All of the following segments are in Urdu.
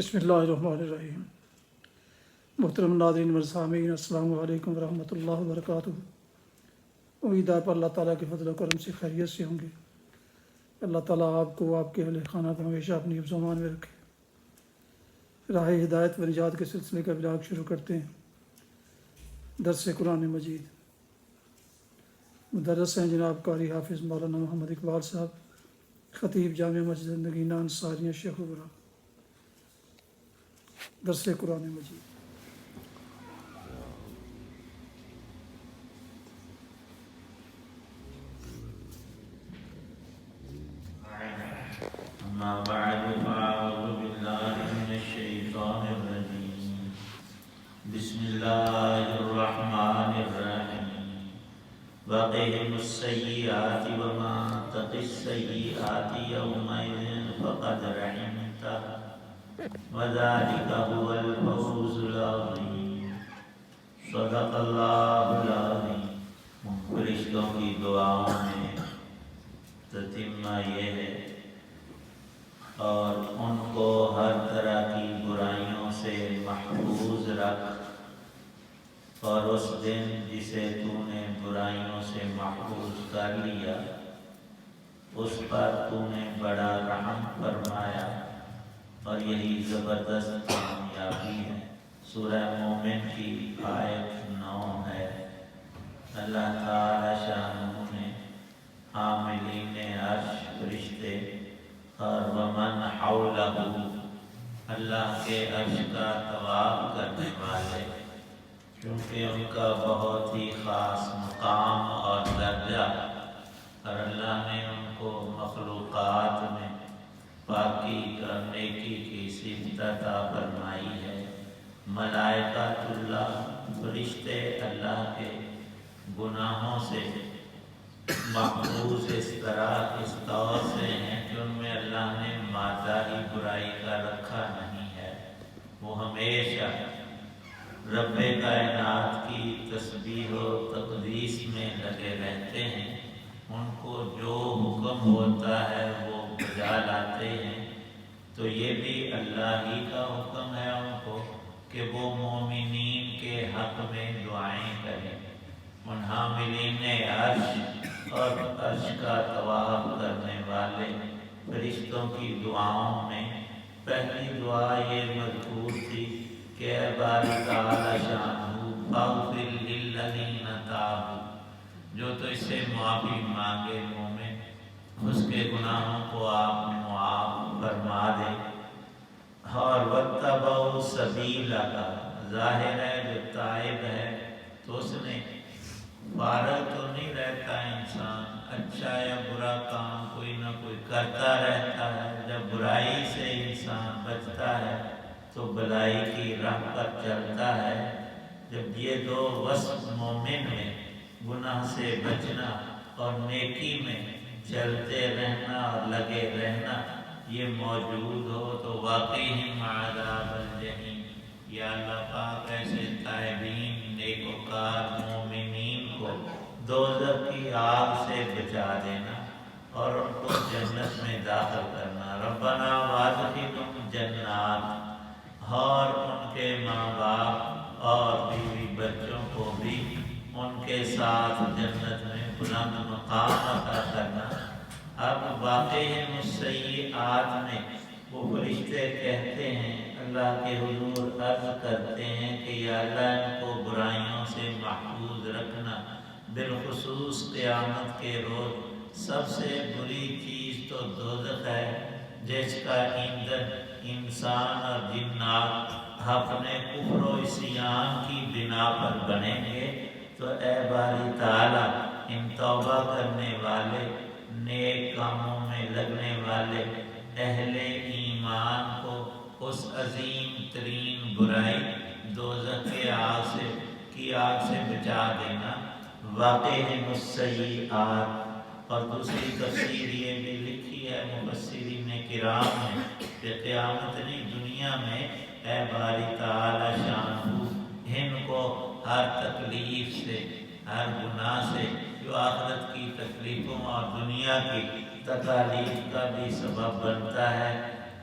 بسم اللہ الرحمن الرحیم۔ محترم ناظرین و سامعین، السلام علیکم ورحمۃ اللہ وبرکاتہ۔ امید آپ اللہ تعالیٰ کے فضل و کرم سے خیریت سے ہوں گے۔ اللہ تعالیٰ آپ کو، آپ کے اہل خانہ کو ہمیشہ اپنی حفظ و امان میں رکھے۔ راہ ہدایت و نجات کے سلسلے کا بلاغ شروع کرتے ہیں۔ درس قرآن مجید، مدرس ہیں جناب قاری حافظ مولانا محمد اقبال صاحب، خطیب جامع مسجد نگینہ انصاریہ شیخ پورہ۔ درس قرآن مجید۔ أما بعد فأعوذ بالله من الشيطان الرجيم بسم الله الرحمن الرحيم وقهم السيئات ومن تق السيئات يومئذ فقد رحمته وذلك هو الفوز العظيم صدق الله العظيم۔ فرشتوں کی دعاؤں میں تتمہ یہ ہے اور ان کو ہر طرح کی برائیوں سے محفوظ رکھ، اور اس دن جسے تو نے برائیوں سے محفوظ کر لیا اس پر تو نے بڑا رحم فرمایا، اور یہی زبردست کامیابی ہے۔ سورہ مومن کی آیت 9 ہے۔ اللہ تعالی شانہ نے حاملین عرش فرشتے اور ومن حولہ اللہ کے عرش کا طواف کرنے والے، کیونکہ ان کا بہت ہی خاص مقام اور درجہ، اور اللہ نے ان کو مخلوقات میں پاکی اور نیکی کی صفت عطا فرمائی ہے۔ ملائکۃ اللہ، فرشتے اللہ کے گناہوں سے محفوظ اس طرح اس طور سے ہیں کہ ان میں اللہ نے مادہ ہی برائی کا رکھا نہیں ہے۔ وہ ہمیشہ رب کائنات کی تسبیح و تقدیس میں لگے رہتے ہیں۔ ان کو جو حکم ہوتا ہے وہ بجا لاتے ہیں۔ تو یہ بھی اللہ ہی کا حکم ہے ان کو کہ وہ مومنین کے حق میں دعائیں کریں۔ ان حاملین عرش اور عرش کا طواف کرنے والے فرشتوں کی دعاؤں میں پہلی دعا یہ مذکور تھی کہ اے باری تعالی شانہ فاغفر للذین تابوا، جو تو اس سے معافی مانگے مومن اس کے گناہوں کو آپ معاف فرما دے، اور واتبعوا سبیلک، ظاہر ہے جو تائب ہے تو اس نے فارغ تو نہیں رہتا انسان، اچھا یا برا کام کوئی نہ کوئی کرتا رہتا ہے۔ جب برائی سے انسان بچتا ہے تو بلائی کی راہ پر چلتا ہے۔ جب یہ دو وصف مومن میں گناہ سے بچنا اور نیکی میں چلتے رہنا اور لگے رہنا یہ موجود ہو تو واقعی ہم عذاب الجحیم، یا اللہ پاک ایسے تائبین نیکوکار مومنین کو دوزخ کی آگ سے بچا دینا اور ان کو جنت میں داخل کرنا۔ ربنا وادخلہم جنات، اور ان کے ماں باپ اور بیوی بچوں کو بھی ان کے ساتھ جنت میں بلند مقام عطا کرنا۔ اب واقعی السیئات میں وہ فرشتے کہتے ہیں، اللہ کے حضور عرض کرتے ہیں کہ یا اللہ ان کو برائیوں سے محفوظ رکھنا، بالخصوص قیامت کے روز سب سے بری چیز تو دوزخ ہے، جس کا ایندھن انسان اور جنات اپنے کفر و عصیان کی بنا پر بنیں گے۔ تو اے باری تعالی ان توبہ کرنے والے، نیک کاموں میں لگنے والے اہل ایمان کو اس عظیم ترین برائی دوزخ کی آگ سے بچا دینا۔ واقعی السیئات، اور دوسری تفسیر یہ بھی لکھی ہے مفسرین کرام نے کہ قیامت نہیں دنیا میں اے باری تعالی شانہ ان کو ہر تکلیف سے، ہر گناہ سے جو آخرت کی تکلیفوں اور دنیا کی تکالیف کا بھی سبب بنتا ہے،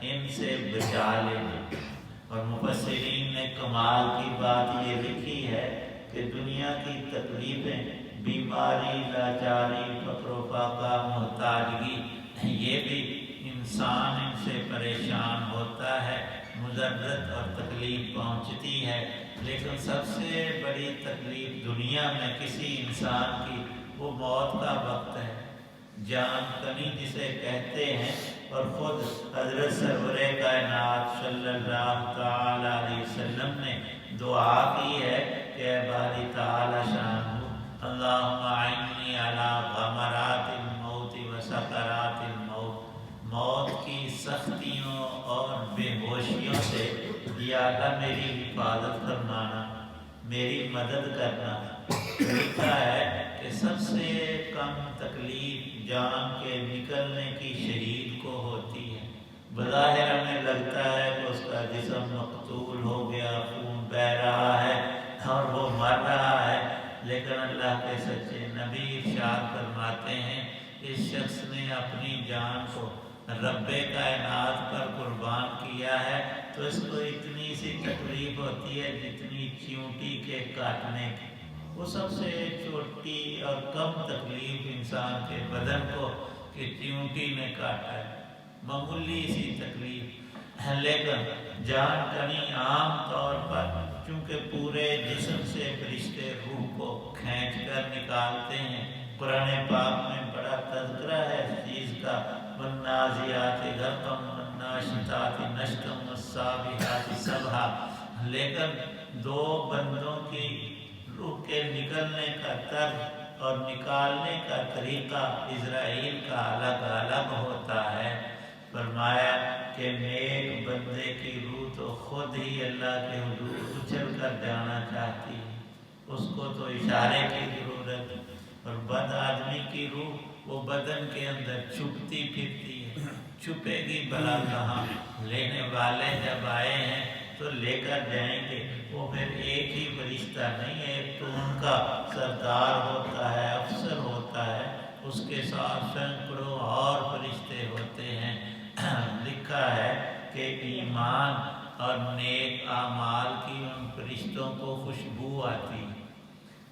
ان سے بچا لینا۔ اور مفسرین نے کمال کی بات یہ لکھی ہے کہ دنیا کی تکلیفیں، بیماری، لاچاری، فقر و فاقہ، محتاجگی، یہ بھی انسان ان سے پریشان ہوتا ہے، مضرت اور تکلیف پہنچتی ہے، لیکن سب سے بڑی تکلیف دنیا میں کسی انسان کی وہ موت کا وقت ہے، جان کنی جسے کہتے ہیں۔ اور خود حضرت سرور کائنات صلی اللہ تعالی علیہ وسلم نے دعا کی ہے کہ اے باری تعالی شان اللہم اعنی علی غمرات الموت و سکرات الموت، موت کی سختیوں اور بے ہوشیوں سے یا اللہ میری حفاظت فرمانا، میری مدد کرنا۔ لکھا ہے کہ سب سے کم تکلیف جان کے نکلنے کی شہید کو ہوتی ہے۔ بظاہر ہمیں لگتا ہے کہ اس کا جسم مقتول ہو گیا، خون بہہ رہا ہے اور وہ مر رہا ہے، لیکن اللہ کے سچے نبی ارشاد فرماتے ہیں اس شخص نے اپنی جان کو رب کائنات پر قربان کیا ہے تو اس کو اتنی سی تکلیف ہوتی ہے جتنی چیونٹی کے کاٹنے کی۔ وہ سب سے چھوٹی اور کم تکلیف انسان کے بدن کو کہ چیونٹی نے کاٹا ہے، معمولی سی تکلیف، لیکن جان کنی عام طور پر چونکہ پورے جسم سے فرشتے روح کو کھینچ کر نکالتے ہیں۔ قرآن پاک میں بڑا تذکرہ ہے اس چیز کا، والنازعات غرقا والناشطات نشطا والسابحات سبحا، لیکن دو بندوں کی روح کے نکلنے کا طرز اور نکالنے کا طریقہ اسرائیل کا الگ الگ ہوتا ہے۔ فرمایا کہ نیک بندے کی روح تو خود ہی اللہ کے حضور اچھل کر جانا چاہتی ہے، اس کو تو اشارے کی ضرورت ہے، اور بد آدمی کی روح وہ بدن کے اندر چھپتی پھرتی ہے، چھپے گی بلا کہاں؟ لینے والے جب آئے ہیں تو لے کر جائیں گے۔ وہ پھر ایک ہی فرشتہ نہیں ہے، ایک تو ان کا سردار ہوتا ہے، افسر ہوتا ہے، اس کے ساتھ سینکڑوں اور فرشتے ہوتے ہیں۔ لکھا ہے کہ ایمان اور نیک اعمال کی ان فرشتوں کو خوشبو آتی ہے،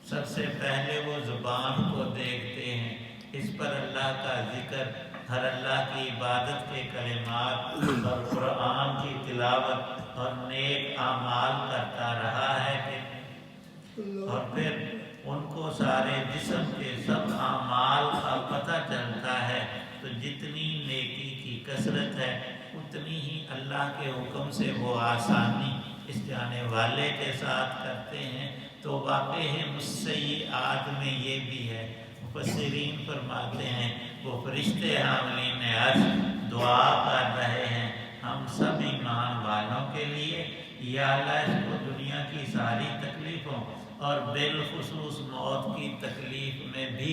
سب سے پہلے وہ زبان کو دیکھتے ہیں، اس پر اللہ کا ذکر، ہر اللہ کی عبادت کے کلمات اور قرآن کی تلاوت اور نیک اعمال کرتا رہا ہے کہ اور پھر ان کو سارے جسم کے سب اعمال کا پتہ چلتا ہے، تو جتنی نیکی کی کثرت ہے اتنی ہی اللہ کے حکم سے وہ آسانی اس جانے والے کے ساتھ کرتے ہیں۔ تو واقع ہے مسیئات میں یہ بھی ہے۔ مفسرین فرماتے ہیں وہ فرشتے حاملین عرش دعا کر رہے ہیں ہم سب ایمان والوں کے لیے، یا اللہ اس کو دنیا کی ساری تکلیفوں اور بالخصوص موت کی تکلیف میں بھی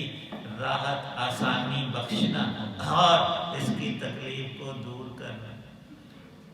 راحت آسانی بخشنا اور اس کی تکلیف کو دور کرنا۔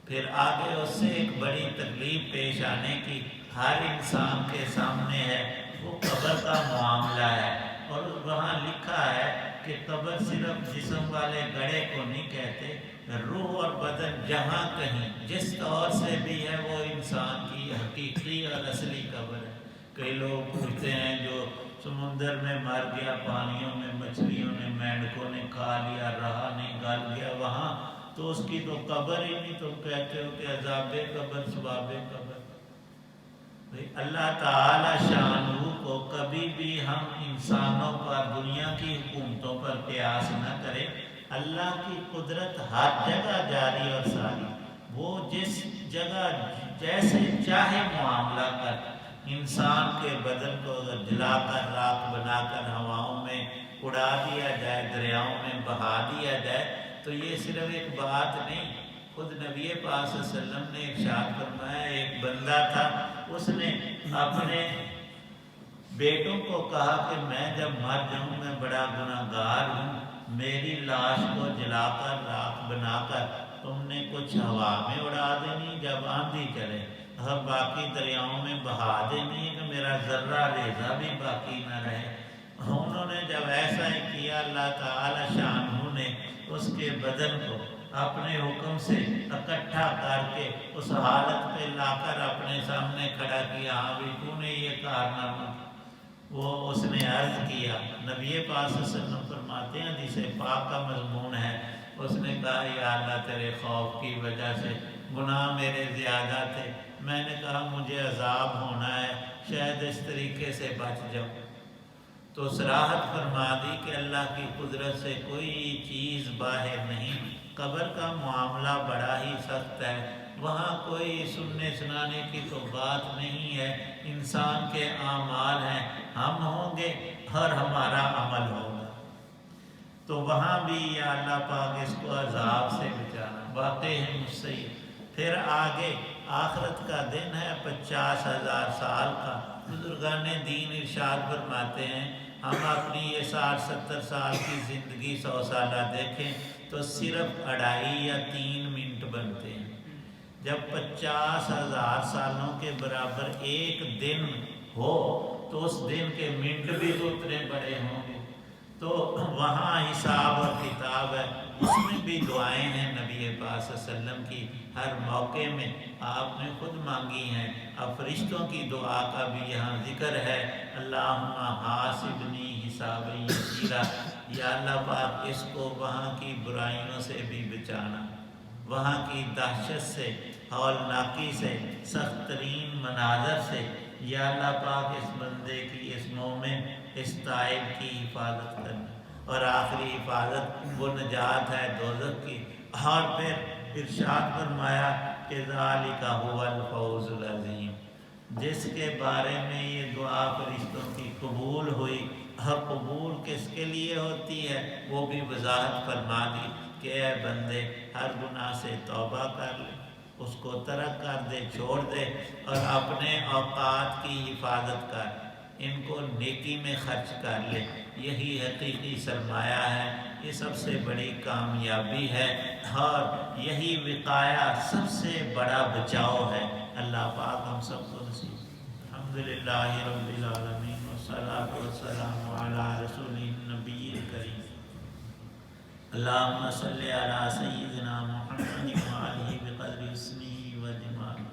پھر آگے اس سے ایک بڑی تکلیف پیش آنے کی ہر انسان کے سامنے ہے، وہ قبر کا معاملہ ہے۔ اور وہاں لکھا ہے کہ قبر صرف جسم والے گڑھے کو نہیں کہتے، روح اور بدن جہاں کہیں جس طور سے بھی ہے وہ انسان کی حقیقی اور اصلی قبر ہے۔ کئی لوگ پوچھتے ہیں جو سمندر میں مر گیا، پانیوں میں مچھلیوں نے مینڈکوں نے کھا لیا، رہا نہیں، گل گیا وہاں، تو اس کی تو قبر ہی نہیں، تم کہتے ہو کہ عذاب قبر ثواب قبر۔ اللہ تعالی شانہ کو کبھی بھی ہم انسانوں پر، دنیا کی حکومتوں پر قیاس نہ کریں۔ اللہ کی قدرت ہر جگہ جاری اور ساری، وہ جس جگہ جیسے چاہے معاملہ کر، انسان کے بدن کو اگر جلا کر راکھ بنا کر ہواؤں میں اڑا دیا جائے، دریاؤں میں بہا دیا جائے، تو یہ صرف ایک بات نہیں۔ خود نبی پاک صلی اللہ علیہ وسلم نے ارشاد فرمایا، ایک بندہ تھا، اس نے اپنے بیٹوں کو کہا کہ میں جب مر جاؤں میں بڑا گناہگار ہوں، میری لاش کو جلا کر راکھ بنا کر تم نے کچھ ہوا میں اڑا دینی، جب آندھی چلے اور باقی دریاؤں میں بہا دینی کہ میرا ذرہ ریزہ بھی باقی نہ رہے۔ انہوں نے جب ایسا ہی کیا، اللہ تعالی شانہ نے اس کے بدن کو اپنے حکم سے اکٹھا کر کے اس حالت پہ لا کر اپنے سامنے کھڑا کیا، ہاں بھی تو نے یہ کارنامہ، وہ اس نے عرض کیا، نبی پاک صلی اللہ علیہ وسلم فرماتے ہیں حدیث پاک کا مضمون ہے، اس نے کہا یا اللہ تیرے خوف کی وجہ سے گناہ میرے زیادہ تھے، میں نے کہا مجھے عذاب ہونا ہے، شاید اس طریقے سے بچ جاؤں، تو صراحت فرما دی کہ اللہ کی قدرت سے کوئی چیز باہر نہیں، قبر کا معاملہ بڑا ہی سخت ہے، وہاں کوئی سننے سنانے کی تو بات نہیں ہے، انسان کے اعمال ہیں، ہم ہوں گے اور ہمارا عمل ہوگا، تو وہاں بھی یا اللہ پاک اس کو عذاب سے بچانا، واقع ہے مجھ سے ہی۔ پھر آگے آخرت کا دن ہے 50,000 سال کا، بزرگان دین ارشاد فرماتے ہیں ہم اپنی یہ 60-70 سال کی زندگی 100 سالہ دیکھیں تو صرف 2.5 یا 3 منٹ بنتے ہیں، جب 50,000 سالوں کے برابر ایک دن ہو تو اس دن کے منٹ بھی تو اتنے بڑے ہوں گے، تو وہاں حساب اور کتاب ہے، اس میں بھی دعائیں ہیں نبی پاک صلی اللہ علیہ وسلم کی، ہر موقع میں آپ نے خود مانگی ہیں، اب فرشتوں کی دعا کا بھی یہاں ذکر ہے، اللہم حاسبنی حسابا یسیرا، یا اللہ پاک اس کو وہاں کی برائیوں سے بھی بچانا، وہاں کی دہشت سے، ہولناکی سے، سخت ترین مناظر سے، یا اللہ پاک اس بندے کی، اس مومن، اس تائب کی حفاظت کرنا، اور آخری حفاظت وہ نجات ہے دوزخ کی، اور پھر ارشاد فرمایا کہ ذالک هو الفوز العظیم، جس کے بارے میں یہ دعا فرشتوں کی قبول ہوئی، اور قبول کس کے لیے ہوتی ہے وہ بھی وضاحت فرما دی کہ اے بندے ہر گناہ سے توبہ کر لے، اس کو ترک کر دے، چھوڑ دے، اور اپنے اوقات کی حفاظت کر، ان کو نیکی میں خرچ کر لے، یہی حقیقی سرمایہ ہے، یہ سب سے بڑی کامیابی ہے، اور یہی وقایا سب سے بڑا بچاؤ ہے، اللہ پاک ہم سب کو نصیب۔ الحمدللہ رب العالمین والصلاة والسلام علی رسول النبی الکریم، اللہم صلی علی سیدنا محمد وآلہ بقدر اسمہ وجمالہ،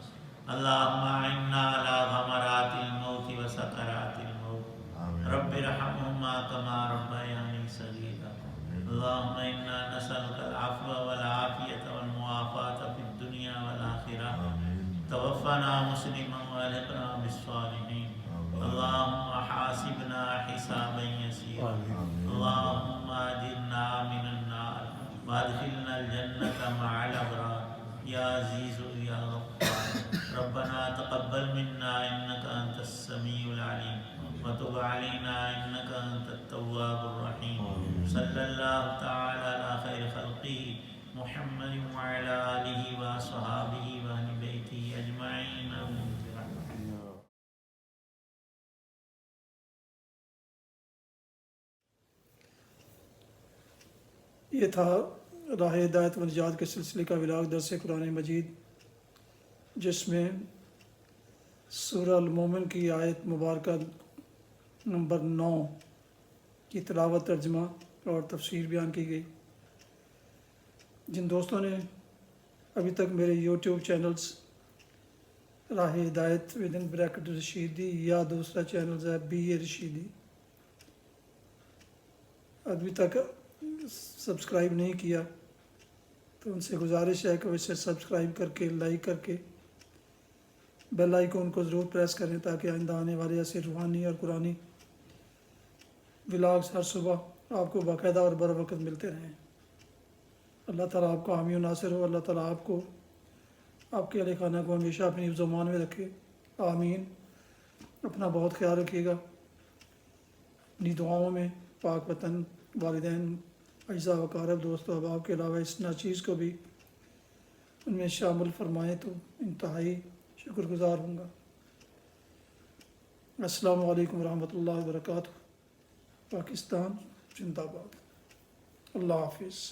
اللہم اعنا علی غمرات الموت وسکرات الموت، رب ارحمہما کما ربیانی صغیرا، اللہم انا نسألک العفو والعافیة والمعافاة فی الدنیا والآخرہ، توفنا مسلما والحقنا بالصالحین، اللہم حاسبنا حسابا یسیرا، اللہم اجرنا من النار وادخلنا الجنة مع الابرار، یا عزیز یا غفار، ربنا تقبل منا انك انت السمیع العلیم وتب علينا انك انت التواب الرحیم، صلی اللہ تعالی علی خیر خلقہ محمد وعلى آلہ وصحابہ وأہل بیتہ اجمعین، آمین برحمتہ۔ یہ تھا راہ ہدایت و نجات کے سلسلے کا ولاگ درس قرآن مجید، جس میں سورہ المومن کی آیت مبارکہ نمبر 9 کی تلاوت، ترجمہ اور تفسیر بیان کی گئی۔ جن دوستوں نے ابھی تک میرے یوٹیوب چینلز راہ ہدایت ودن بریکٹ رشیدی یا دوسرا چینلز ہے BA رشیدی ابھی تک سبسکرائب نہیں کیا تو ان سے گزارش ہے کہ وہ اسے سبسکرائب کر کے، لائک کر کے، بیل آئیکن کو ضرور پریس کریں تاکہ آئندہ آنے والے ایسے روحانی اور قرآنی ولاگز ہر صبح آپ کو باقاعدہ اور بر وقت ملتے رہیں۔ اللہ تعالیٰ آپ کا حامی و ناصر ہو، اللہ تعالیٰ آپ کو، آپ کے اہل خانہ کو ہمیشہ اپنی حفظ و امان میں رکھے، آمین۔ اپنا بہت خیال رکھیے گا، اپنی دعاؤں میں پاک وطن، والدین، اجزاء و اقارب، دوست و احباب کے علاوہ اس ناچیز کو بھی ان میں شامل فرمائیں تو انتہائی شکر گزار ہوں گا۔ السلام علیکم ورحمۃ اللہ وبرکاتہ۔ پاکستان زندہ باد۔ اللہ حافظ۔